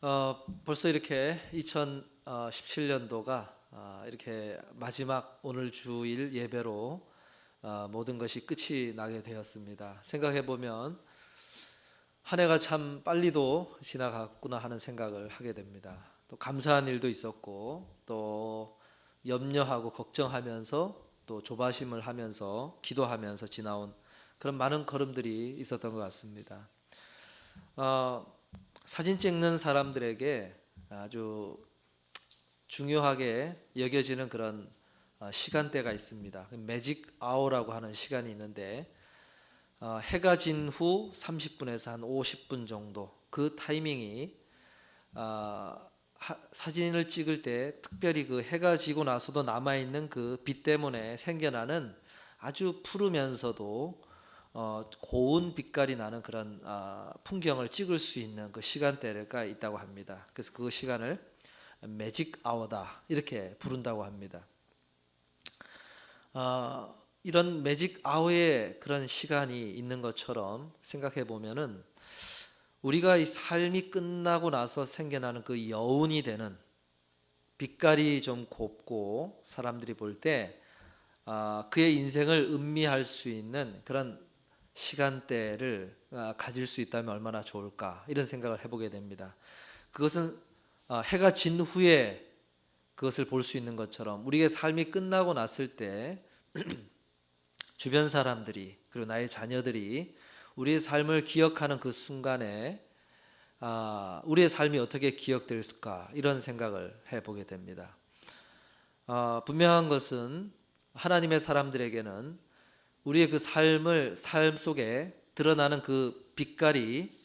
벌써 이렇게 2017년도가 이렇게 마지막 오늘 주일 예배로 모든 것이 끝이 나게 되었습니다. 생각해 보면 한 해가 참 빨리도 지나갔구나 하는 생각을 하게 됩니다. 또 감사한 일도 있었고 또 염려하고 걱정하면서 또 조바심을 하면서 기도하면서 지나온 그런 많은 걸음들이 있었던 것 같습니다. 어, 사진 찍는 사람들에게 아주 중요하게 여겨지는 그런 시간대가 있습니다. 매직 아워라고 하는 시간이 있는데 해가 진 후 30분에서 한 50분 정도 그 타이밍이 사진을 찍을 때 특별히 그 해가 지고 나서도 남아있는 그 빛 때문에 생겨나는 아주 푸르면서도 고운 빛깔이 나는 그런 풍경을 찍을 수 있는 그 시간대가 있다고 합니다. 그래서 그 시간을 매직 아워다 이렇게 부른다고 합니다. 이런 매직 아워의 그런 시간이 있는 것처럼 생각해 보면은 우리가 이 삶이 끝나고 나서 생겨나는 그 여운이 되는 빛깔이 좀 곱고 사람들이 볼 때 그의 인생을 음미할 수 있는 그런 시간대를 가질 수 있다면 얼마나 좋을까 이런 생각을 해보게 됩니다. 그것은 해가 진 후에 그것을 볼 수 있는 것처럼 우리의 삶이 끝나고 났을 때 주변 사람들이 그리고 나의 자녀들이 우리의 삶을 기억하는 그 순간에 우리의 삶이 어떻게 기억될까 이런 생각을 해보게 됩니다. 분명한 것은 하나님의 사람들에게는 우리의 그 삶 속에 드러나는 그 빛깔이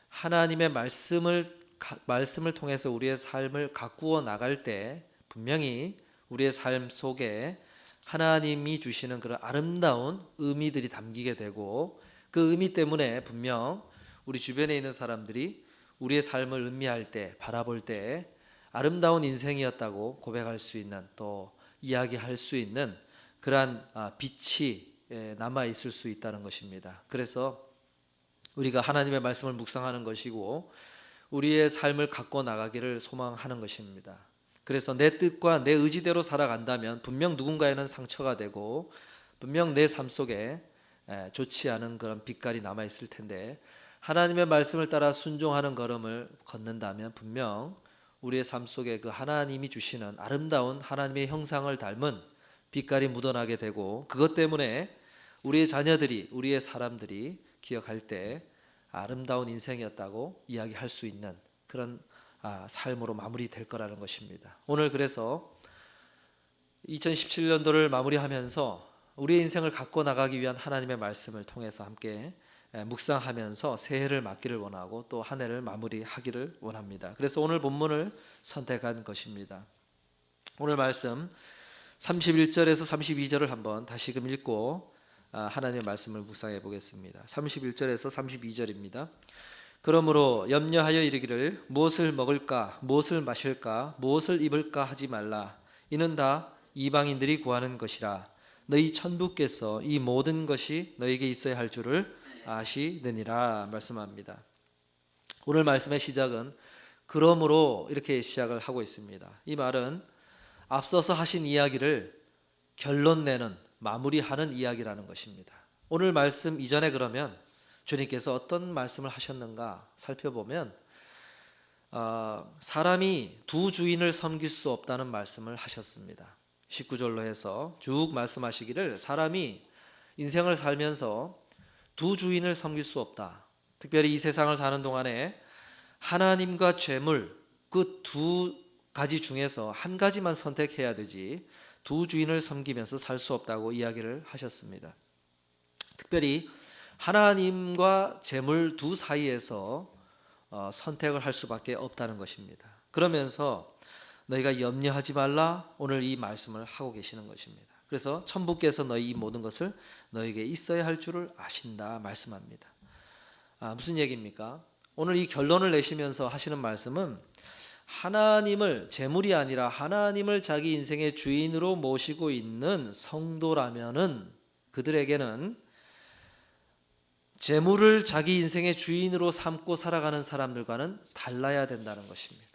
하나님의 말씀을 통해서 우리의 삶을 가꾸어 나갈 때 분명히 우리의 삶 속에 하나님이 주시는 그런 아름다운 의미들이 담기게 되고 그 의미 때문에 분명 우리 주변에 있는 사람들이 우리의 삶을 음미할 때 바라볼 때 아름다운 인생이었다고 고백할 수 있는 또 이야기할 수 있는 그러한 빛이 남아 있을 수 있다는 것입니다. 그래서 우리가 하나님의 말씀을 묵상하는 것이고 우리의 삶을 가꿔 나가기를 소망하는 것입니다. 그래서 내 뜻과 내 의지대로 살아간다면 분명 누군가에는 상처가 되고 분명 내 삶 속에 좋지 않은 그런 빛깔이 남아 있을 텐데 하나님의 말씀을 따라 순종하는 걸음을 걷는다면 분명 우리의 삶 속에 그 하나님이 주시는 아름다운 하나님의 형상을 닮은 빛깔이 묻어나게 되고 그것 때문에 우리의 자녀들이 우리의 사람들이 기억할 때 아름다운 인생이었다고 이야기할 수 있는 그런 삶으로 마무리될 거라는 것입니다. 오늘 그래서 2017년도를 마무리하면서 우리의 인생을 갖고 나가기 위한 하나님의 말씀을 통해서 함께 묵상하면서 새해를 맞기를 원하고 또 한 해를 마무리하기를 원합니다. 그래서 오늘 본문을 선택한 것입니다. 오늘 말씀 31절에서 32절을 한번 다시금 읽고 하나님의 말씀을 묵상해 보겠습니다. 31절에서 32절입니다. 그러므로 염려하여 이르기를 무엇을 먹을까 무엇을 마실까 무엇을 입을까 하지 말라. 이는 다 이방인들이 구하는 것이라. 너희 천부께서 이 모든 것이 너에게 있어야 할 줄을 아시느니라 말씀합니다. 오늘 말씀의 시작은 그러므로 이렇게 시작을 하고 있습니다. 이 말은 앞서서 하신 이야기를 결론 내는 마무리하는 이야기라는 것입니다. 오늘 말씀 이전에 그러면 주님께서 어떤 말씀을 하셨는가 살펴보면 사람이 두 주인을 섬길 수 없다는 말씀을 하셨습니다. 19절로 해서 쭉 말씀하시기를 사람이 인생을 살면서 두 주인을 섬길 수 없다. 특별히 이 세상을 사는 동안에 하나님과 재물 그 두 가지 중에서 한 가지만 선택해야 되지 두 주인을 섬기면서 살 수 없다고 이야기를 하셨습니다. 특별히 하나님과 재물 두 사이에서 선택을 할 수밖에 없다는 것입니다. 그러면서 너희가 염려하지 말라 오늘 이 말씀을 하고 계시는 것입니다. 그래서 천부께서 너희 이 모든 것을 너에게 있어야 할 줄을 아신다 말씀합니다. 무슨 얘기입니까? 오늘 이 결론을 내시면서 하시는 말씀은 하나님을 재물이 아니라 하나님을 자기 인생의 주인으로 모시고 있는 성도라면은 그들에게는 재물을 자기 인생의 주인으로 삼고 살아가는 사람들과는 달라야 된다는 것입니다.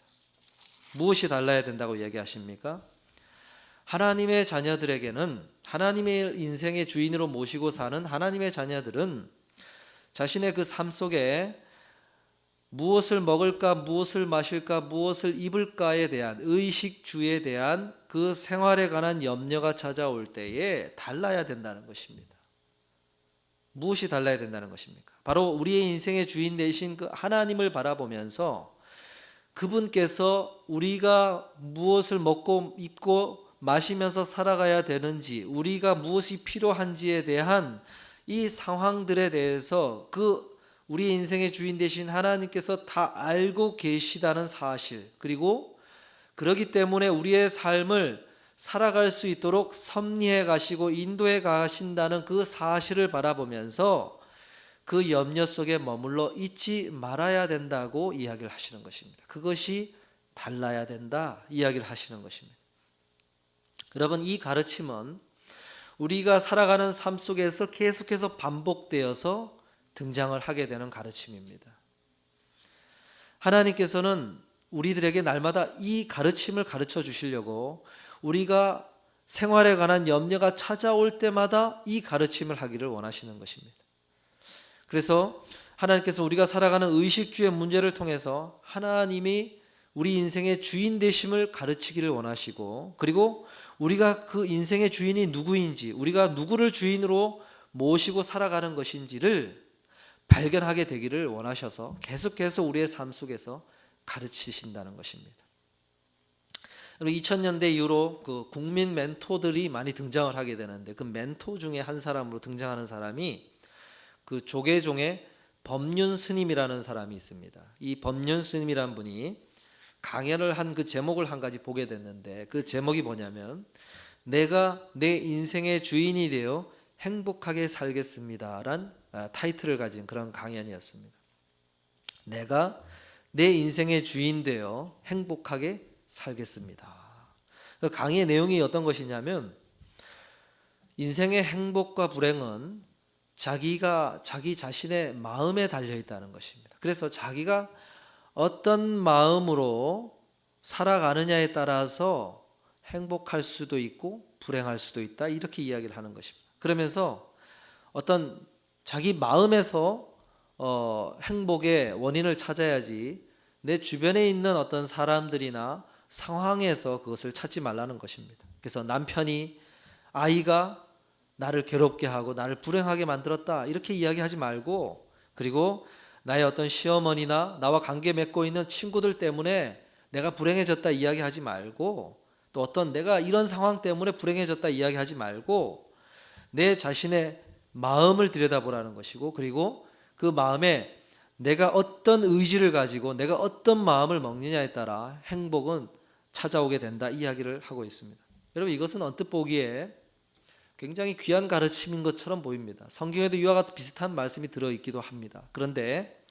무엇이 달라야 된다고 얘기하십니까? 하나님의 자녀들에게는, 하나님의 인생의 주인으로 모시고 사는 하나님의 자녀들은 자신의 그 삶 속에 무엇을 먹을까, 무엇을 마실까, 무엇을 입을까에 대한 의식주에 대한 그 생활에 관한 염려가 찾아올 때에 달라야 된다는 것입니다. 무엇이 달라야 된다는 것입니까? 바로 우리의 인생의 주인 되신 그 하나님을 바라보면서 그분께서 우리가 무엇을 먹고 입고 마시면서 살아가야 되는지, 우리가 무엇이 필요한지에 대한 이 상황들에 대해서 그 우리 인생의 주인 되신 하나님께서 다 알고 계시다는 사실, 그리고 그렇기 때문에 우리의 삶을 살아갈 수 있도록 섭리해 가시고 인도해 가신다는 그 사실을 바라보면서 그 염려 속에 머물러 있지 말아야 된다고 이야기를 하시는 것입니다. 그것이 달라야 된다 이야기를 하시는 것입니다. 여러분, 이 가르침은 우리가 살아가는 삶 속에서 계속해서 반복되어서 등장을 하게 되는 가르침입니다. 하나님께서는 우리들에게 날마다 이 가르침을 가르쳐 주시려고 우리가 생활에 관한 염려가 찾아올 때마다 이 가르침을 하기를 원하시는 것입니다. 그래서 하나님께서 우리가 살아가는 의식주의 문제를 통해서 하나님이 우리 인생의 주인 되심을 가르치기를 원하시고, 그리고 우리가 그 인생의 주인이 누구인지, 우리가 누구를 주인으로 모시고 살아가는 것인지를 발견하게 되기를 원하셔서 계속해서 우리의 삶 속에서 가르치신다는 것입니다. 2000년대 이후로 그 국민 멘토들이 많이 등장을 하게 되는데, 그 멘토 중에 한 사람으로 등장하는 사람이 그 조계종의 법륜 스님이라는 사람이 있습니다. 이 법륜 스님이라는 분이 강연을 한 그 제목을 한 가지 보게 됐는데, 그 제목이 뭐냐면 내가 내 인생의 주인이 되어 행복하게 살겠습니다란 타이틀을 가진 그런 강연이었습니다. 내가 내 인생의 주인 되어 행복하게 살겠습니다. 그 강의의 내용이 어떤 것이냐면, 인생의 행복과 불행은 자기 자신의 마음에 달려 있다는 것입니다. 그래서 자기가 어떤 마음으로 살아가느냐에 따라서 행복할 수도 있고 불행할 수도 있다, 이렇게 이야기를 하는 것입니다. 그러면서 어떤 자기 마음에서 행복의 원인을 찾아야지 내 주변에 있는 어떤 사람들이나 상황에서 그것을 찾지 말라는 것입니다. 그래서 남편이, 아이가 나를 괴롭게 하고 나를 불행하게 만들었다, 이렇게 이야기하지 말고, 그리고 나의 어떤 시어머니나 나와 관계 맺고 있는 친구들 때문에 내가 불행해졌다 이야기하지 말고, 또 어떤 내가 이런 상황 때문에 불행해졌다 이야기하지 말고 내 자신의 마음을 들여다보라는 것이고, 그리고 그 마음에 내가 어떤 의지를 가지고 내가 어떤 마음을 먹느냐에 따라 행복은 찾아오게 된다, 이야기를 하고 있습니다. 여러분, 이것은 언뜻 보기에 굉장히 귀한 가르침인 것처럼 보입니다. 성경에도 이와 같은 비슷한 말씀이 들어있기도 합니다. 그런데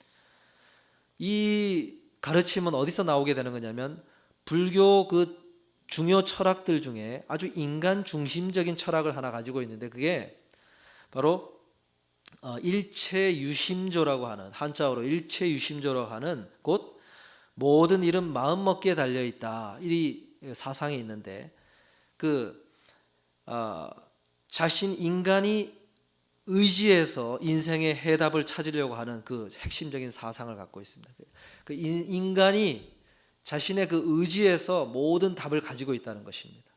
이 가르침은 어디서 나오게 되는 거냐면, 불교 그 중요 철학들 중에 아주 인간 중심적인 철학을 하나 가지고 있는데, 그게 바로 일체유심조라고 하는, 한자어로 일체유심조라고 하는, 곧 모든 일은 마음먹기에 달려있다, 이 사상이 있는데, 자신 인간이 의지해서 인생의 해답을 찾으려고 하는 그 핵심적인 사상을 갖고 있습니다. 그 인간이 자신의 그 의지에서 모든 답을 가지고 있다는 것입니다.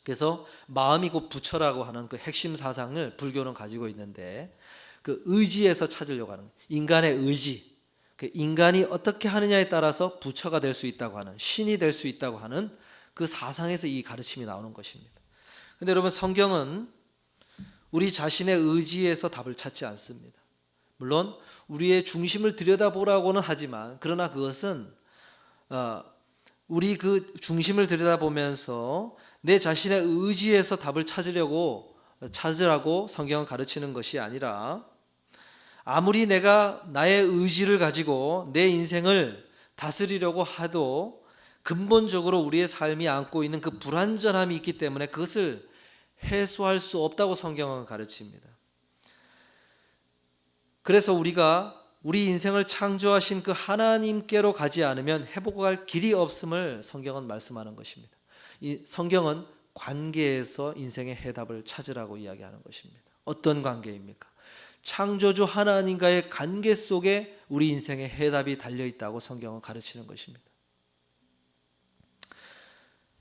그래서 마음이 곧 부처라고 하는 그 핵심 사상을 불교는 가지고 있는데, 그 의지에서 찾으려고 하는, 인간의 의지, 그 인간이 어떻게 하느냐에 따라서 부처가 될 수 있다고 하는, 신이 될 수 있다고 하는 그 사상에서 이 가르침이 나오는 것입니다. 그런데 여러분, 성경은 우리 자신의 의지에서 답을 찾지 않습니다. 물론 우리의 중심을 들여다보라고는 하지만, 그러나 그것은 우리 그 중심을 들여다보면서 내 자신의 의지에서 답을 찾으라고 성경은 가르치는 것이 아니라, 아무리 내가 나의 의지를 가지고 내 인생을 다스리려고 해도 근본적으로 우리의 삶이 안고 있는 그 불완전함이 있기 때문에 그것을 해소할 수 없다고 성경은 가르칩니다. 그래서 우리가 우리 인생을 창조하신 그 하나님께로 가지 않으면 회복할 길이 없음을 성경은 말씀하는 것입니다. 이 성경은 관계에서 인생의 해답을 찾으라고 이야기하는 것입니다. 어떤 관계입니까? 창조주 하나님과의 관계 속에 우리 인생의 해답이 달려있다고 성경은 가르치는 것입니다.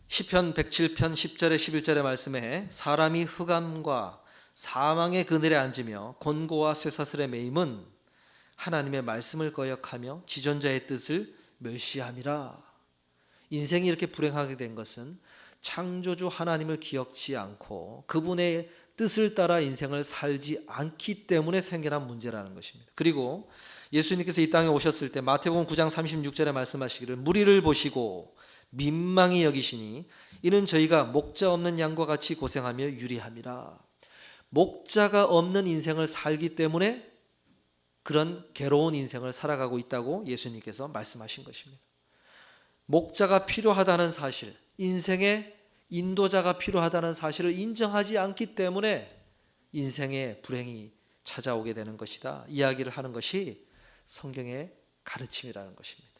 시편 107편 10절에 11절의 말씀에 사람이 흑암과 사망의 그늘에 앉으며 곤고와 쇠사슬에 매임은 하나님의 말씀을 거역하며 지존자의 뜻을 멸시함이라. 인생이 이렇게 불행하게 된 것은 창조주 하나님을 기억지 않고 그분의 뜻을 따라 인생을 살지 않기 때문에 생겨난 문제라는 것입니다. 그리고 예수님께서 이 땅에 오셨을 때 마태복음 9장 36절에 말씀하시기를 무리를 보시고 민망히 여기시니 이는 저희가 목자 없는 양과 같이 고생하며 유리함이라. 목자가 없는 인생을 살기 때문에 그런 괴로운 인생을 살아가고 있다고 예수님께서 말씀하신 것입니다. 목자가 필요하다는 사실, 인생의 인도자가 필요하다는 사실을 인정하지 않기 때문에 인생의 불행이 찾아오게 되는 것이다. 이야기를 하는 것이 성경의 가르침이라는 것입니다.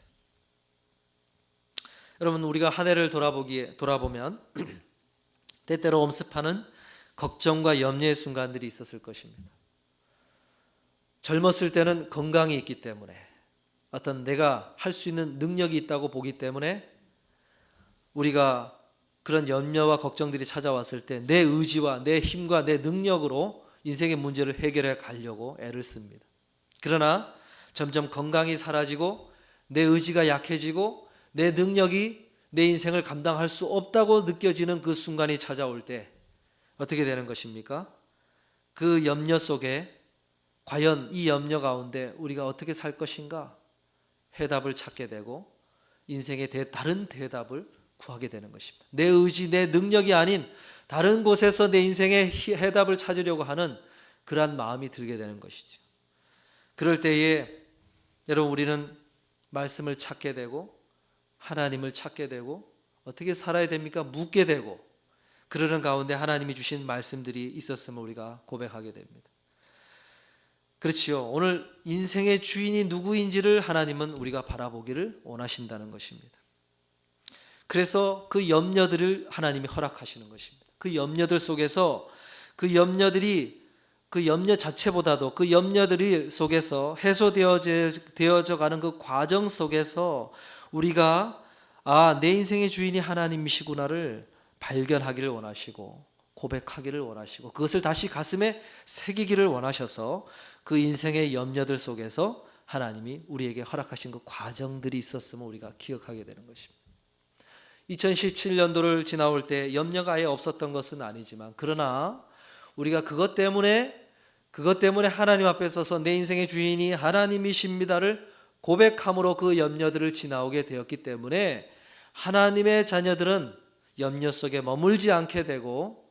여러분, 우리가 한 해를 돌아보면 때때로 엄습하는 걱정과 염려의 순간들이 있었을 것입니다. 젊었을 때는 건강이 있기 때문에 어떤 내가 할 수 있는 능력이 있다고 보기 때문에 우리가 그런 염려와 걱정들이 찾아왔을 때 내 의지와 내 힘과 내 능력으로 인생의 문제를 해결해 가려고 애를 씁니다. 그러나 점점 건강이 사라지고 내 의지가 약해지고 내 능력이 내 인생을 감당할 수 없다고 느껴지는 그 순간이 찾아올 때 어떻게 되는 것입니까? 그 염려 속에 과연 이 염려 가운데 우리가 어떻게 살 것인가? 해답을 찾게 되고 인생의 다른 대답을 구하게 되는 것입니다. 내 의지, 내 능력이 아닌 다른 곳에서 내 인생의 해답을 찾으려고 하는 그러한 마음이 들게 되는 것이죠. 그럴 때에 여러분, 우리는 말씀을 찾게 되고 하나님을 찾게 되고 어떻게 살아야 됩니까? 묻게 되고 그러는 가운데 하나님이 주신 말씀들이 있었음을 우리가 고백하게 됩니다. 그렇지요. 오늘 인생의 주인이 누구인지를 하나님은 우리가 바라보기를 원하신다는 것입니다. 그래서 그 염려들을 하나님이 허락하시는 것입니다. 그 염려들 속에서 그 염려 자체보다도 그 염려들 속에서 해소되어져 가는 그 과정 속에서 우리가 내 인생의 주인이 하나님이시구나를 발견하기를 원하시고 고백하기를 원하시고 그것을 다시 가슴에 새기기를 원하셔서 그 인생의 염려들 속에서 하나님이 우리에게 허락하신 그 과정들이 있었음을 우리가 기억하게 되는 것입니다. 2017년도를 지나올 때 염려가 아예 없었던 것은 아니지만 그러나 우리가 그것 때문에 하나님 앞에 서서 내 인생의 주인이 하나님이십니다를 고백함으로 그 염려들을 지나오게 되었기 때문에 하나님의 자녀들은 염려 속에 머물지 않게 되고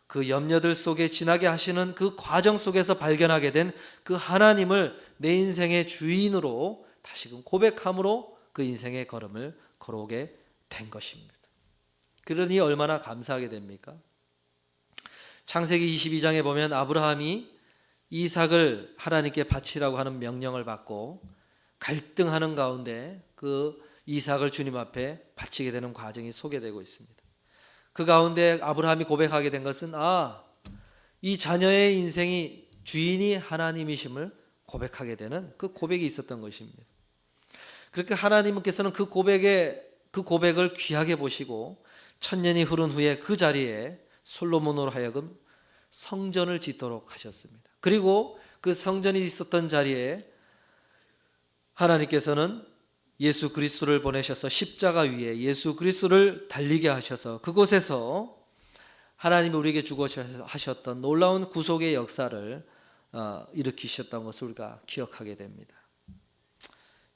그 염려들 속에 지나게 하시는 그 과정 속에서 발견하게 된 그 하나님을 내 인생의 주인으로 다시금 고백함으로 그 인생의 걸음을 걸어오게 된 것입니다. 그러니 얼마나 감사하게 됩니까? 창세기 22장에 보면 아브라함이 이삭을 하나님께 바치라고 하는 명령을 받고 갈등하는 가운데 그 이삭을 주님 앞에 바치게 되는 과정이 소개되고 있습니다. 그 가운데 아브라함이 고백하게 된 것은 이 자녀의 인생이 주인이 하나님이심을 고백하게 되는 그 고백이 있었던 것입니다. 그렇게 하나님께서는 그 고백을 귀하게 보시고 천년이 흐른 후에 그 자리에 솔로몬으로 하여금 성전을 짓도록 하셨습니다. 그리고 그 성전이 있었던 자리에 하나님께서는 예수 그리스도를 보내셔서 십자가 위에 예수 그리스도를 달리게 하셔서 그곳에서 하나님이 우리에게 주고 하셨던 놀라운 구속의 역사를 일으키셨던 것을 우리가 기억하게 됩니다.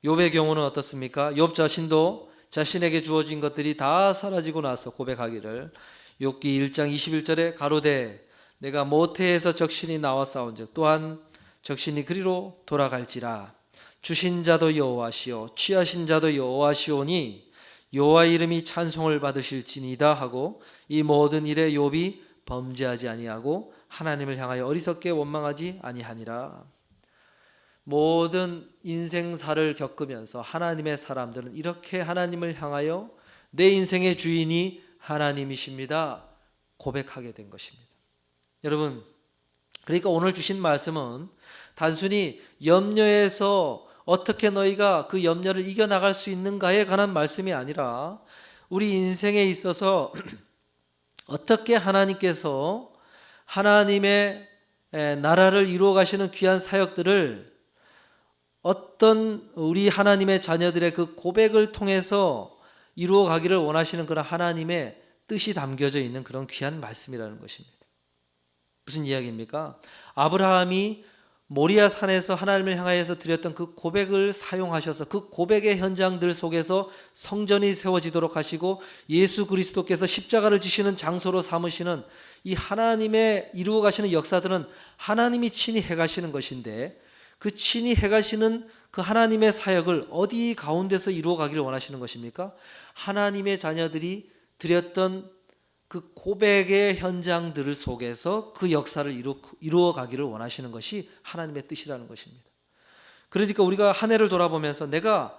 욥의 경우는 어떻습니까? 욥 자신도 자신에게 주어진 것들이 다 사라지고 나서 고백하기를 욥기 1장 21절에 가로되 내가 모태에서 적신이 나와 싸운즉 또한 적신이 그리로 돌아갈지라 주신 자도 여호와시오 취하신 자도 여호와시오니 여호와 이름이 찬송을 받으실지니이다 하고 이 모든 일에 욥이 범죄하지 아니하고 하나님을 향하여 어리석게 원망하지 아니하니라. 모든 인생사를 겪으면서 하나님의 사람들은 이렇게 하나님을 향하여 내 인생의 주인이 하나님이십니다 고백하게 된 것입니다. 여러분, 그러니까 오늘 주신 말씀은 단순히 염려에서 어떻게 너희가 그 염려를 이겨나갈 수 있는가에 관한 말씀이 아니라 우리 인생에 있어서 어떻게 하나님께서 하나님의 나라를 이루어 가시는 귀한 사역들을 어떤 우리 하나님의 자녀들의 그 고백을 통해서 이루어 가기를 원하시는 그런 하나님의 뜻이 담겨져 있는 그런 귀한 말씀이라는 것입니다. 무슨 이야기입니까? 아브라함이 모리아 산에서 하나님을 향하여서 드렸던 그 고백을 사용하셔서 그 고백의 현장들 속에서 성전이 세워지도록 하시고 예수 그리스도께서 십자가를 지시는 장소로 삼으시는 이 하나님의 이루어 가시는 역사들은 하나님이 친히 해가시는 것인데, 그 친히 해가시는 그 하나님의 사역을 어디 가운데서 이루어 가기를 원하시는 것입니까? 하나님의 자녀들이 드렸던 그 고백의 현장들 속에서 그 역사를 이루어 가기를 원하시는 것이 하나님의 뜻이라는 것입니다. 그러니까 우리가 한 해를 돌아보면서 내가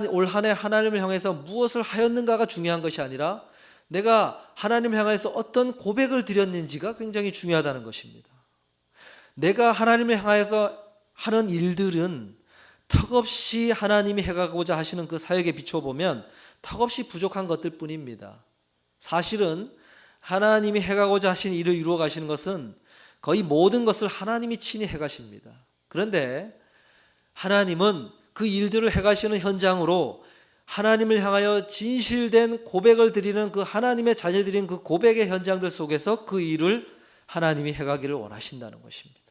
올 한 해 하나님을 향해서 무엇을 하였는가가 중요한 것이 아니라 내가 하나님을 향해서 어떤 고백을 드렸는지가 굉장히 중요하다는 것입니다. 내가 하나님을 향해서 하는 일들은 턱없이 하나님이 해가고자 하시는 그 사역에 비춰보면 턱없이 부족한 것들 뿐입니다. 사실은 하나님이 해가고자 하신 일을 이루어 가시는 것은 거의 모든 것을 하나님이 친히 해가십니다. 그런데 하나님은 그 일들을 해가시는 현장으로 하나님을 향하여 진실된 고백을 드리는 그 하나님의 자녀들인 그 고백의 현장들 속에서 그 일을 하나님이 해가기를 원하신다는 것입니다.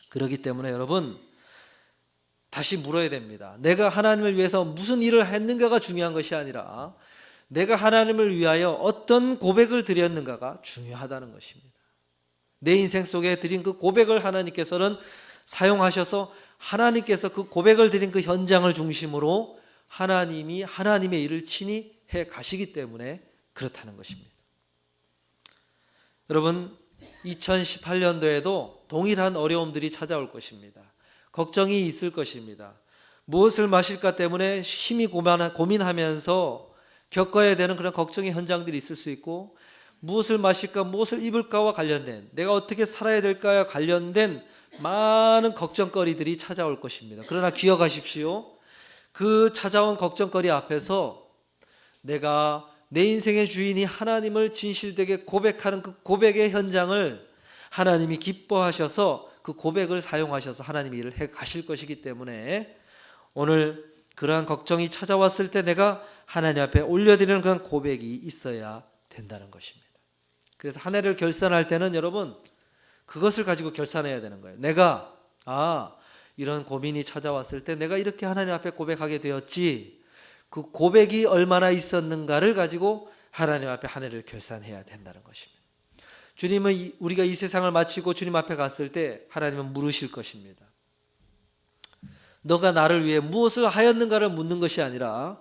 그렇기 때문에 여러분, 다시 물어야 됩니다. 내가 하나님을 위해서 무슨 일을 했는가가 중요한 것이 아니라 내가 하나님을 위하여 어떤 고백을 드렸는가가 중요하다는 것입니다. 내 인생 속에 드린 그 고백을 하나님께서는 사용하셔서 하나님께서 그 고백을 드린 그 현장을 중심으로 하나님이 하나님의 일을 친히 해 가시기 때문에 그렇다는 것입니다. 여러분, 2018년도에도 동일한 어려움들이 찾아올 것입니다. 걱정이 있을 것입니다. 무엇을 마실까 때문에 심히 고민하면서 겪어야 되는 그런 걱정의 현장들이 있을 수 있고, 무엇을 마실까, 무엇을 입을까와 관련된, 내가 어떻게 살아야 될까와 관련된 많은 걱정거리들이 찾아올 것입니다. 그러나 기억하십시오. 그 찾아온 걱정거리 앞에서 내가 내 인생의 주인이 하나님을 진실되게 고백하는 그 고백의 현장을 하나님이 기뻐하셔서 그 고백을 사용하셔서 하나님이 일을 해 가실 것이기 때문에 오늘 그러한 걱정이 찾아왔을 때 내가 하나님 앞에 올려드리는 그런 고백이 있어야 된다는 것입니다. 그래서 한 해를 결산할 때는 여러분, 그것을 가지고 결산해야 되는 거예요. 내가 이런 고민이 찾아왔을 때 내가 이렇게 하나님 앞에 고백하게 되었지, 그 고백이 얼마나 있었는가를 가지고 하나님 앞에 한 해를 결산해야 된다는 것입니다. 주님은 우리가 이 세상을 마치고 주님 앞에 갔을 때 하나님은 물으실 것입니다. 너가 나를 위해 무엇을 하였는가를 묻는 것이 아니라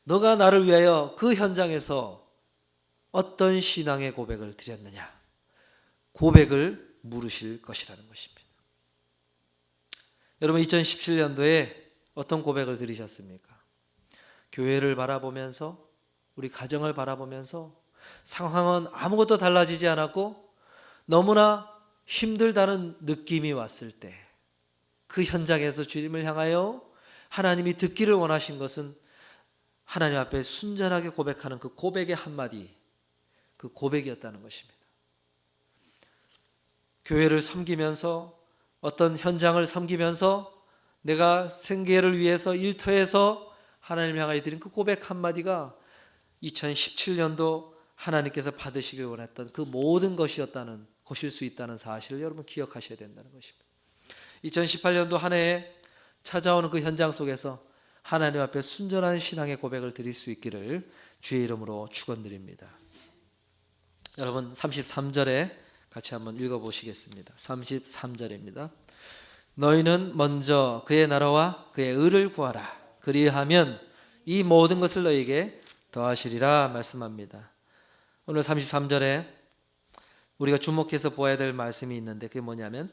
너가 나를 위하여 그 현장에서 어떤 신앙의 고백을 드렸느냐, 고백을 물으실 것이라는 것입니다. 여러분, 2017년도에 어떤 고백을 드리셨습니까? 교회를 바라보면서, 우리 가정을 바라보면서 상황은 아무것도 달라지지 않았고 너무나 힘들다는 느낌이 왔을 때 그 현장에서 주님을 향하여 하나님이 듣기를 원하신 것은 하나님 앞에 순전하게 고백하는 그 고백의 한마디, 그 고백이었다는 것입니다. 교회를 섬기면서, 어떤 현장을 섬기면서 내가 생계를 위해서 일터에서 하나님을 향하여 드린 그 고백 한마디가 2017년도 하나님께서 받으시길 원했던 그 모든 것일 수 있다는 사실을 여러분 기억하셔야 된다는 것입니다. 2018년도 한 해에 찾아오는 그 현장 속에서 하나님 앞에 순전한 신앙의 고백을 드릴 수 있기를 주의 이름으로 축원드립니다. 여러분, 33절에 같이 한번 읽어보시겠습니다. 33절입니다. 너희는 먼저 그의 나라와 그의 의를 구하라. 그리하면 이 모든 것을 너희에게 더하시리라 말씀합니다. 오늘 33절에 우리가 주목해서 보아야 될 말씀이 있는데 그게 뭐냐면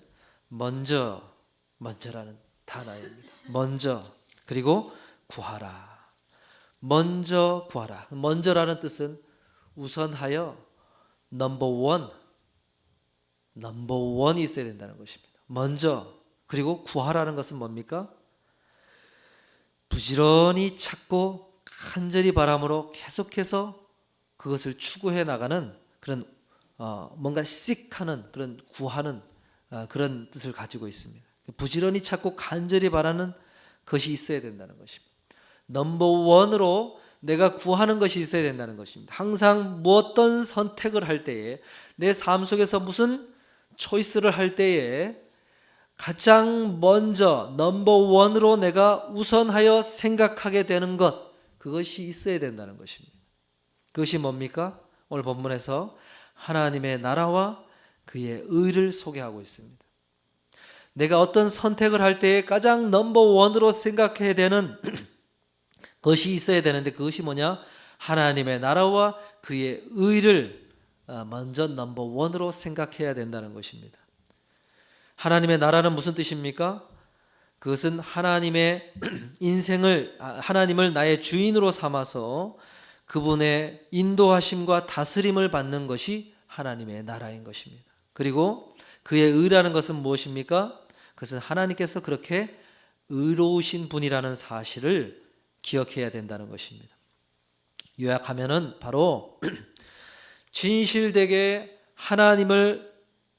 먼저 먼저라는 단어입니다. 먼저, 그리고 구하라. 먼저 구하라. 먼저라는 뜻은 우선하여 넘버원이 있어야 된다는 것입니다. 먼저, 그리고 구하라는 것은 뭡니까? 부지런히 찾고 간절히 바람으로 계속해서 그것을 추구해 나가는 그런 뭔가 seek하는 그런 구하는 그런 뜻을 가지고 있습니다. 부지런히 찾고 간절히 바라는 것이 있어야 된다는 것입니다. 넘버원으로 내가 구하는 것이 있어야 된다는 것입니다. 항상 어떤 선택을 할 때에 내 삶 속에서 무슨 초이스를 할 때에 가장 먼저 넘버원으로 내가 우선하여 생각하게 되는 것, 그것이 있어야 된다는 것입니다. 그것이 뭡니까? 오늘 본문에서 하나님의 나라와 그의 의를 소개하고 있습니다. 내가 어떤 선택을 할 때에 가장 넘버원으로 생각해야 되는 것이 있어야 되는데 그것이 뭐냐? 하나님의 나라와 그의 의를 먼저 넘버원으로 생각해야 된다는 것입니다. 하나님의 나라는 무슨 뜻입니까? 그것은 하나님의 하나님을 나의 주인으로 삼아서 그분의 인도하심과 다스림을 받는 것이 하나님의 나라인 것입니다. 그리고 그의 의라는 것은 무엇입니까? 그것은 하나님께서 그렇게 의로우신 분이라는 사실을 기억해야 된다는 것입니다. 요약하면은 바로 진실되게 하나님을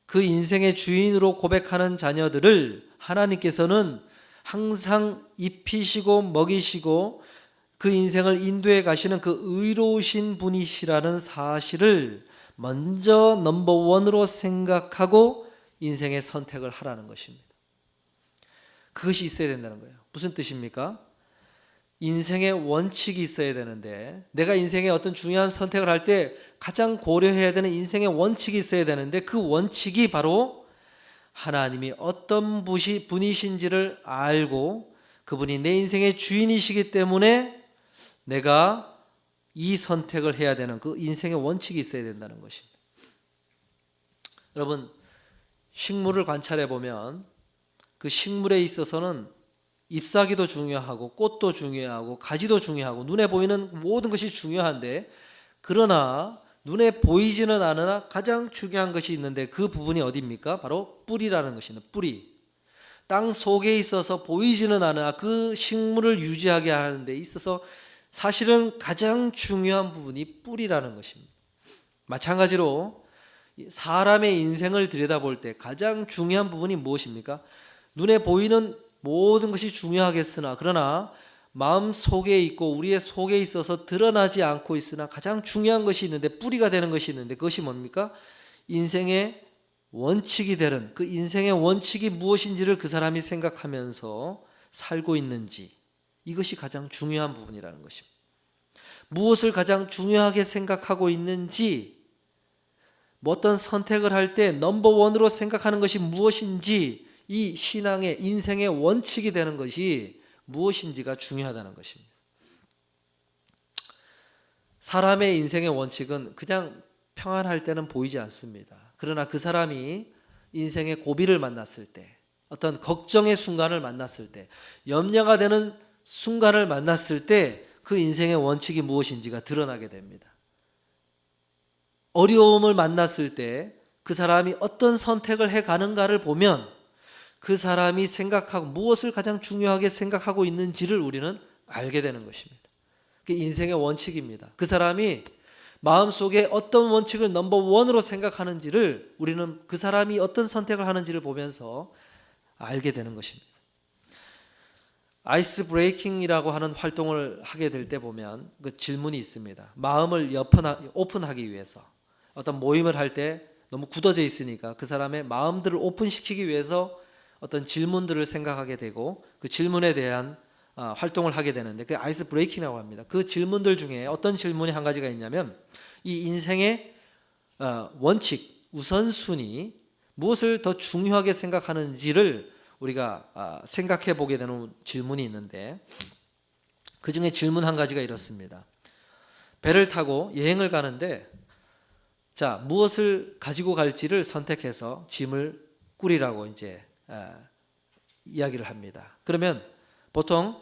그 인생의 주인으로 고백하는 자녀들을 하나님께서는 항상 입히시고 먹이시고 그 인생을 인도해 가시는 그 의로우신 분이시라는 사실을 먼저 넘버원으로 생각하고 인생의 선택을 하라는 것입니다. 그것이 있어야 된다는 거예요. 무슨 뜻입니까? 인생의 원칙이 있어야 되는데 내가 인생의 어떤 중요한 선택을 할 때 가장 고려해야 되는 인생의 원칙이 있어야 되는데 그 원칙이 바로 하나님이 어떤 분이신지를 알고 그분이 내 인생의 주인이시기 때문에 내가 이 선택을 해야 되는 그 인생의 원칙이 있어야 된다는 것입니다. 여러분, 식물을 관찰해 보면 그 식물에 있어서는 잎사귀도 중요하고 꽃도 중요하고 가지도 중요하고 눈에 보이는 모든 것이 중요한데 그러나 눈에 보이지는 않으나 가장 중요한 것이 있는데 그 부분이 어디입니까? 바로 뿌리라는 것입니다. 뿌리. 땅 속에 있어서 보이지는 않으나 그 식물을 유지하게 하는 데 있어서 사실은 가장 중요한 부분이 뿌리라는 것입니다. 마찬가지로 사람의 인생을 들여다볼 때 가장 중요한 부분이 무엇입니까? 눈에 보이는 모든 것이 중요하겠으나 그러나 마음 속에 있고 우리의 속에 있어서 드러나지 않고 있으나 가장 중요한 것이 있는데 뿌리가 되는 것이 있는데 그것이 뭡니까? 인생의 원칙이 되는 그 인생의 원칙이 무엇인지를 그 사람이 생각하면서 살고 있는지 이것이 가장 중요한 부분이라는 것입니다. 무엇을 가장 중요하게 생각하고 있는지 어떤 선택을 할 때 넘버원으로 생각하는 것이 무엇인지 이 신앙의 인생의 원칙이 되는 것이 무엇인지가 중요하다는 것입니다. 사람의 인생의 원칙은 그냥 평안할 때는 보이지 않습니다. 그러나 그 사람이 인생의 고비를 만났을 때 어떤 걱정의 순간을 만났을 때 염려가 되는 순간을 만났을 때 그 인생의 원칙이 무엇인지가 드러나게 됩니다. 어려움을 만났을 때 그 사람이 어떤 선택을 해가는가를 보면 그 사람이 생각하고 무엇을 가장 중요하게 생각하고 있는지를 우리는 알게 되는 것입니다. 그게 인생의 원칙입니다. 그 사람이 마음속에 어떤 원칙을 넘버원으로 생각하는지를 우리는 그 사람이 어떤 선택을 하는지를 보면서 알게 되는 것입니다. 아이스 브레이킹이라고 하는 활동을 하게 될 때 보면 그 질문이 있습니다. 마음을 오픈하기 위해서 어떤 모임을 할 때 너무 굳어져 있으니까 그 사람의 마음들을 오픈시키기 위해서 어떤 질문들을 생각하게 되고 그 질문에 대한 활동을 하게 되는데 그 아이스 브레이킹이라고 합니다. 그 질문들 중에 어떤 질문이 한 가지가 있냐면 이 인생의 원칙, 우선순위 무엇을 더 중요하게 생각하는지를 우리가 생각해 보게 되는 질문이 있는데 그 중에 질문 한 가지가 이렇습니다. 배를 타고 여행을 가는데 자 무엇을 가지고 갈지를 선택해서 짐을 꾸리라고 이제 이야기를 합니다. 그러면 보통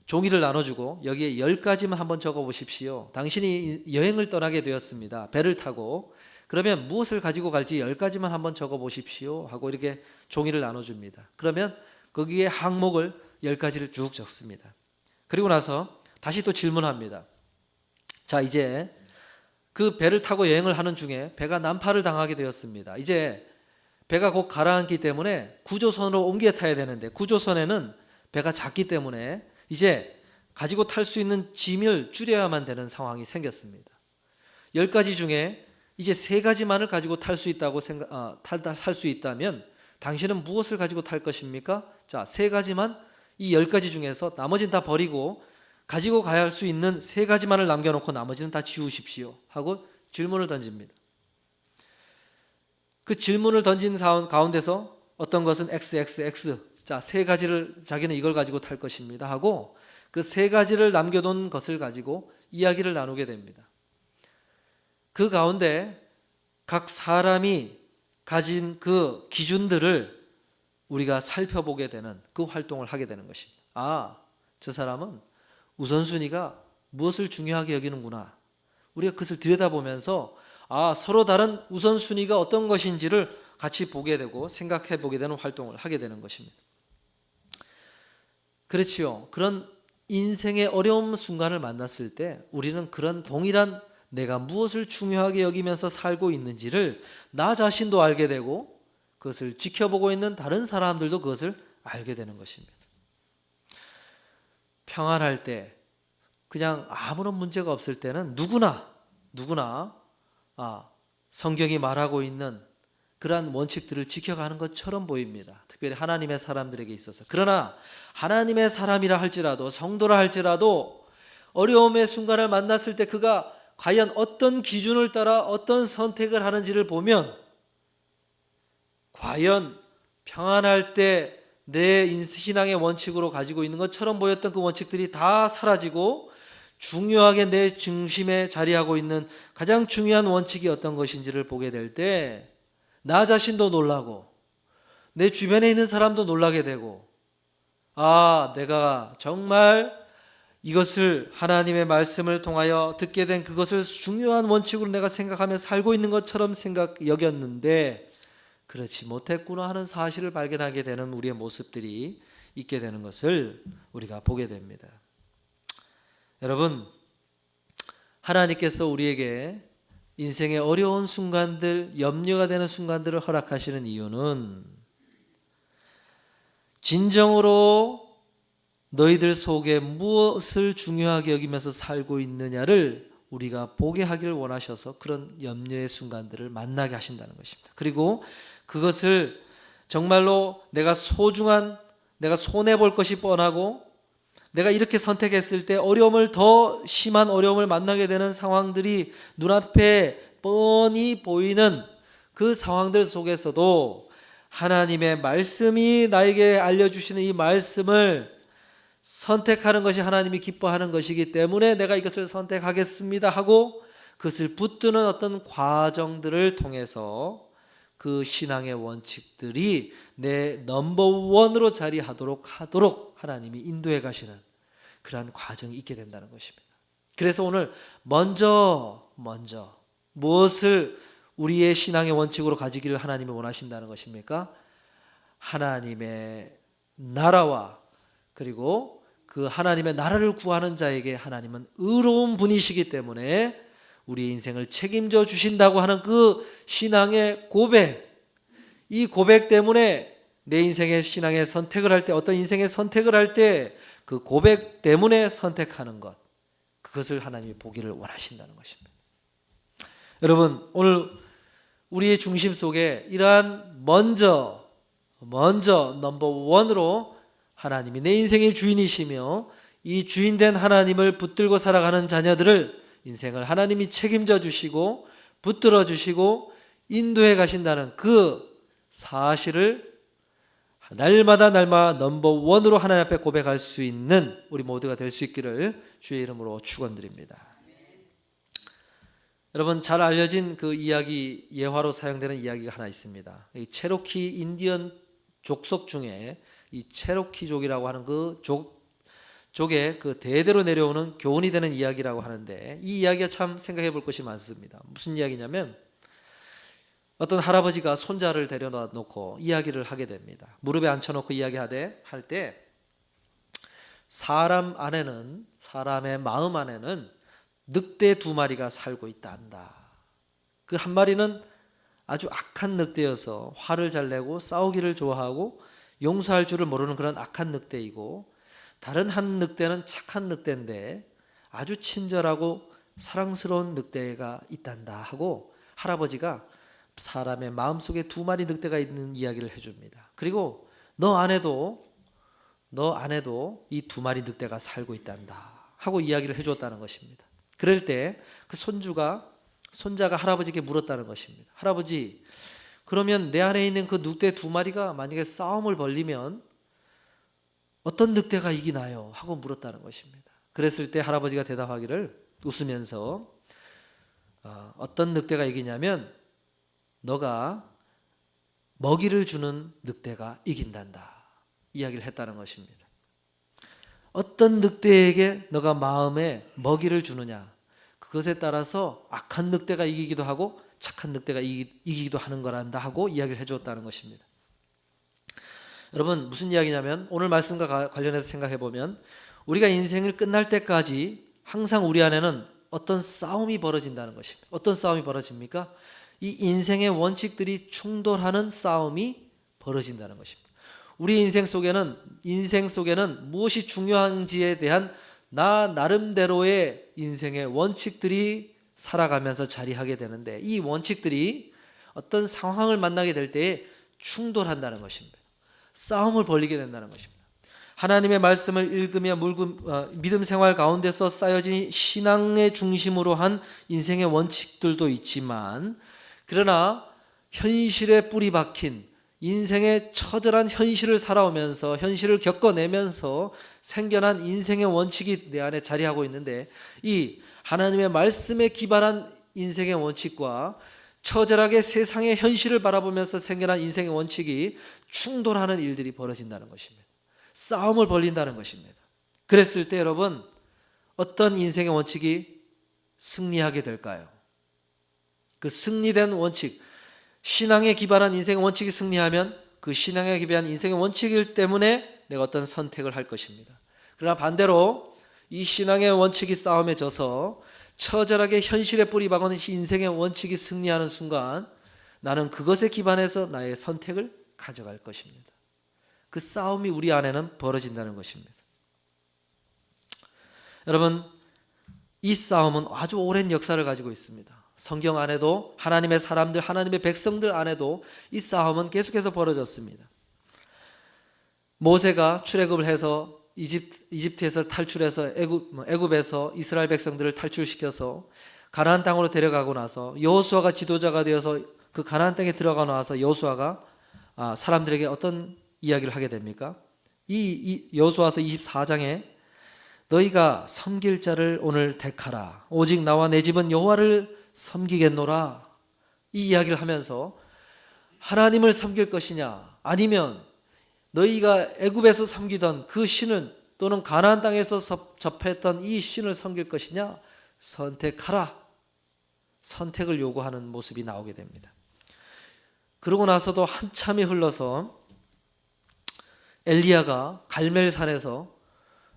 종이를 나눠주고 여기에 10가지만 한번 적어보십시오. 당신이 여행을 떠나게 되었습니다. 배를 타고. 그러면 무엇을 가지고 갈지 10가지만 한번 적어보십시오 하고 이렇게 종이를 나눠줍니다. 그러면 거기에 항목을 10가지를 쭉 적습니다. 그리고 나서 다시 또 질문합니다. 자, 이제 그 배를 타고 여행을 하는 중에 배가 난파를 당하게 되었습니다. 이제 배가 곧 가라앉기 때문에 구조선으로 옮겨 타야 되는데 구조선에는 배가 작기 때문에 이제 가지고 탈 수 있는 짐을 줄여야만 되는 상황이 생겼습니다. 10가지 중에 이제 3가지만을 가지고 탈 수 있다고 탈 수 있다면 당신은 무엇을 가지고 탈 것입니까? 자, 3가지만 이 10가지 중에서 나머지는 다 버리고 가지고 가야 할 수 있는 3가지만을 남겨놓고 나머지는 다 지우십시오 하고 질문을 던집니다. 그 질문을 던진 가운데서 어떤 것은 XXX, 자, 3가지를 자기는 이걸 가지고 탈 것입니다 하고 그 3가지를 남겨둔 것을 가지고 이야기를 나누게 됩니다. 그 가운데 각 사람이 가진 그 기준들을 우리가 살펴보게 되는 그 활동을 하게 되는 것입니다. 아, 저 사람은 우선순위가 무엇을 중요하게 여기는구나. 우리가 그것을 들여다보면서 서로 다른 우선순위가 어떤 것인지를 같이 보게 되고 생각해 보게 되는 활동을 하게 되는 것입니다. 그렇지요. 그런 인생의 어려운 순간을 만났을 때 우리는 그런 동일한 내가 무엇을 중요하게 여기면서 살고 있는지를 나 자신도 알게 되고 그것을 지켜보고 있는 다른 사람들도 그것을 알게 되는 것입니다. 평안할 때 그냥 아무런 문제가 없을 때는 누구나 성경이 말하고 있는 그러한 원칙들을 지켜가는 것처럼 보입니다. 특별히 하나님의 사람들에게 있어서. 그러나 하나님의 사람이라 할지라도 성도라 할지라도 어려움의 순간을 만났을 때 그가 과연 어떤 기준을 따라 어떤 선택을 하는지를 보면 과연 평안할 때 내 신앙의 원칙으로 가지고 있는 것처럼 보였던 그 원칙들이 다 사라지고 중요하게 내 중심에 자리하고 있는 가장 중요한 원칙이 어떤 것인지를 보게 될 때 나 자신도 놀라고 내 주변에 있는 사람도 놀라게 되고 내가 정말 이것을 하나님의 말씀을 통하여 듣게 된 그것을 중요한 원칙으로 내가 생각하며 살고 있는 것처럼 여겼는데 그렇지 못했구나 하는 사실을 발견하게 되는 우리의 모습들이 있게 되는 것을 우리가 보게 됩니다. 여러분, 하나님께서 우리에게 인생의 어려운 순간들, 염려가 되는 순간들을 허락하시는 이유는 진정으로 너희들 속에 무엇을 중요하게 여기면서 살고 있느냐를 우리가 보게 하기를 원하셔서 그런 염려의 순간들을 만나게 하신다는 것입니다. 그리고 그것을 정말로 내가 손해볼 것이 뻔하고 내가 이렇게 선택했을 때 더 심한 어려움을 만나게 되는 상황들이 눈앞에 뻔히 보이는 그 상황들 속에서도 하나님의 말씀이 나에게 알려주시는 이 말씀을 선택하는 것이 하나님이 기뻐하는 것이기 때문에 내가 이것을 선택하겠습니다 하고 그것을 붙드는 어떤 과정들을 통해서 그 신앙의 원칙들이 내 넘버원으로 자리하도록 하나님이 인도해 가시는 그러한 과정이 있게 된다는 것입니다. 그래서 오늘 먼저 무엇을 우리의 신앙의 원칙으로 가지기를 하나님이 원하신다는 것입니까? 하나님의 나라와 그리고 그 하나님의 나라를 구하는 자에게 하나님은 의로운 분이시기 때문에 우리의 인생을 책임져 주신다고 하는 그 신앙의 고백, 이 고백 때문에 내 인생의 신앙의 선택을 할 때 어떤 인생의 선택을 할 때 그 고백 때문에 선택하는 것, 그것을 하나님이 보기를 원하신다는 것입니다. 여러분, 오늘 우리의 중심 속에 이러한 먼저 넘버원으로 하나님이 내 인생의 주인이시며 이 주인된 하나님을 붙들고 살아가는 자녀들을 인생을 하나님이 책임져 주시고 붙들어 주시고 인도해 가신다는 그 사실을 날마다 넘버원으로 하나님 앞에 고백할 수 있는 우리 모두가 될 수 있기를 주의 이름으로 축원드립니다. 여러분, 잘 알려진 그 이야기, 예화로 사용되는 이야기가 하나 있습니다. 이 체로키 인디언 족속 중에 이 체로키족이라고 하는 그 족의 그 대대로 내려오는 교훈이 되는 이야기라고 하는데, 이 이야기가 참 생각해 볼 것이 많습니다. 무슨 이야기냐면, 어떤 할아버지가 손자를 데려다 놓고 이야기를 하게 됩니다. 무릎에 앉혀놓고 이야기하되 할 때, 사람의 마음 안에는 늑대 2마리가 살고 있다 한다. 그 한 마리는 아주 악한 늑대여서 화를 잘 내고 싸우기를 좋아하고 용서할 줄을 모르는 그런 악한 늑대이고, 다른 한 늑대는 착한 늑대인데 아주 친절하고 사랑스러운 늑대가 있단다 하고, 할아버지가 사람의 마음속에 2마리 늑대가 있는 이야기를 해줍니다. 그리고 너 안에도 이 2마리 늑대가 살고 있단다 하고 이야기를 해줬다는 것입니다. 그럴 때 그 손자가 할아버지께 물었다는 것입니다. 할아버지, 그러면 내 안에 있는 그 늑대 2마리가 만약에 싸움을 벌리면 어떤 늑대가 이기나요? 하고 물었다는 것입니다. 그랬을 때 할아버지가 대답하기를 웃으면서, 어떤 늑대가 이기냐면 너가 먹이를 주는 늑대가 이긴단다 이야기를 했다는 것입니다. 어떤 늑대에게 너가 마음에 먹이를 주느냐, 그것에 따라서 악한 늑대가 이기기도 하고 착한 늑대가 이기기도 하는 거란다 하고 이야기를 해주었다는 것입니다. 여러분, 무슨 이야기냐면, 오늘 말씀과 관련해서 생각해 보면, 우리가 인생을 끝날 때까지 항상 우리 안에는 어떤 싸움이 벌어진다는 것입니다. 어떤 싸움이 벌어집니까? 이 인생의 원칙들이 충돌하는 싸움이 벌어진다는 것입니다. 우리 인생 속에는 무엇이 중요한지에 대한 나 나름대로의 인생의 원칙들이 살아가면서 자리하게 되는데, 이 원칙들이 어떤 상황을 만나게 될 때에 충돌한다는 것입니다. 싸움을 벌이게 된다는 것입니다. 하나님의 말씀을 읽으며 믿음 생활 가운데서 쌓여진 신앙의 중심으로 한 인생의 원칙들도 있지만, 그러나 현실에 뿌리 박힌 인생의 처절한 현실을 살아오면서, 현실을 겪어내면서 생겨난 인생의 원칙이 내 안에 자리하고 있는데, 이 하나님의 말씀에 기반한 인생의 원칙과 처절하게 세상의 현실을 바라보면서 생겨난 인생의 원칙이 충돌하는 일들이 벌어진다는 것입니다. 싸움을 벌린다는 것입니다. 그랬을 때 여러분, 어떤 인생의 원칙이 승리하게 될까요? 그 승리된 원칙, 신앙에 기반한 인생의 원칙이 승리하면 그 신앙에 기반한 인생의 원칙일 때문에 내가 어떤 선택을 할 것입니다. 그러나 반대로 이 신앙의 원칙이 싸움에 져서 처절하게 현실에 뿌리 박은 인생의 원칙이 승리하는 순간, 나는 그것에 기반해서 나의 선택을 가져갈 것입니다. 그 싸움이 우리 안에는 벌어진다는 것입니다. 여러분, 이 싸움은 아주 오랜 역사를 가지고 있습니다. 성경 안에도, 하나님의 사람들, 하나님의 백성들 안에도 이 싸움은 계속해서 벌어졌습니다. 모세가 출애굽을 해서 이집트에서 탈출해서 애굽에서 이스라엘 백성들을 탈출시켜서 가나안 땅으로 데려가고 나서, 여호수아가 지도자가 되어서 그 가나안 땅에 들어가 나와서 여호수아가 사람들에게 어떤 이야기를 하게 됩니까? 이 여호수아서 24장에 너희가 섬길 자를 오늘 택하라. 오직 나와 내 집은 여호와를 섬기겠노라. 이 이야기를 하면서 하나님을 섬길 것이냐, 아니면 너희가 애굽에서 섬기던 그 신은, 또는 가나안 땅에서 접했던 이 신을 섬길 것이냐, 선택하라. 선택을 요구하는 모습이 나오게 됩니다. 그러고 나서도 한참이 흘러서 엘리야가 갈멜산에서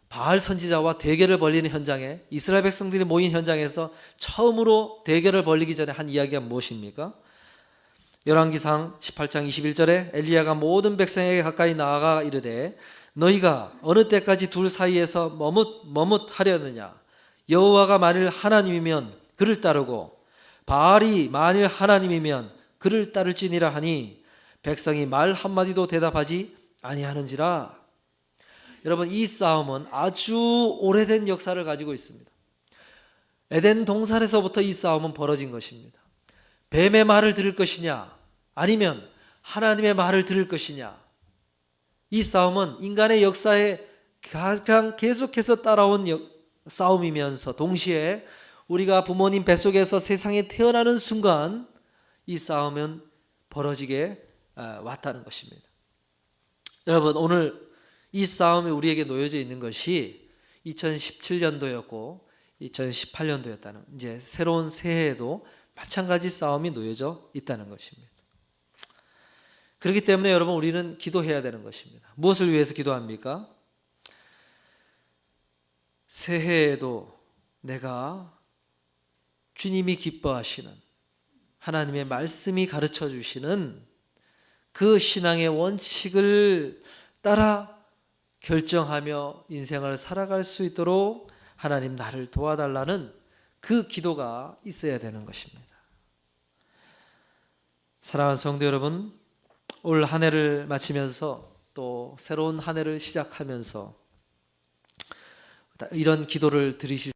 바알 선지자와 대결을 벌이는 현장에, 이스라엘 백성들이 모인 현장에서 처음으로 대결을 벌이기 전에 한 이야기가 무엇입니까? 열왕기상 18장 21절에 엘리야가 모든 백성에게 가까이 나아가 이르되 너희가 어느 때까지 둘 사이에서 머뭇하려느냐? 여호와가 만일 하나님이면 그를 따르고 바알이 만일 하나님이면 그를 따를지니라 하니 백성이 말 한마디도 대답하지 아니하는지라. 여러분, 이 싸움은 아주 오래된 역사를 가지고 있습니다. 에덴 동산에서부터 이 싸움은 벌어진 것입니다. 뱀의 말을 들을 것이냐, 아니면 하나님의 말을 들을 것이냐. 이 싸움은 인간의 역사에 가장 계속해서 따라온 싸움이면서, 동시에 우리가 부모님 뱃속에서 세상에 태어나는 순간 이 싸움은 벌어지게 왔다는 것입니다. 여러분, 오늘 이 싸움이 우리에게 놓여져 있는 것이 2017년도였고 2018년도였다는, 이제 새로운 새해에도 마찬가지 싸움이 놓여져 있다는 것입니다. 그렇기 때문에 여러분, 우리는 기도해야 되는 것입니다. 무엇을 위해서 기도합니까? 새해에도 내가 주님이 기뻐하시는 하나님의 말씀이 가르쳐 주시는 그 신앙의 원칙을 따라 결정하며 인생을 살아갈 수 있도록 하나님 나를 도와달라는 그 기도가 있어야 되는 것입니다. 사랑하는 성도 여러분, 올 한 해를 마치면서 또 새로운 한 해를 시작하면서 이런 기도를 드리실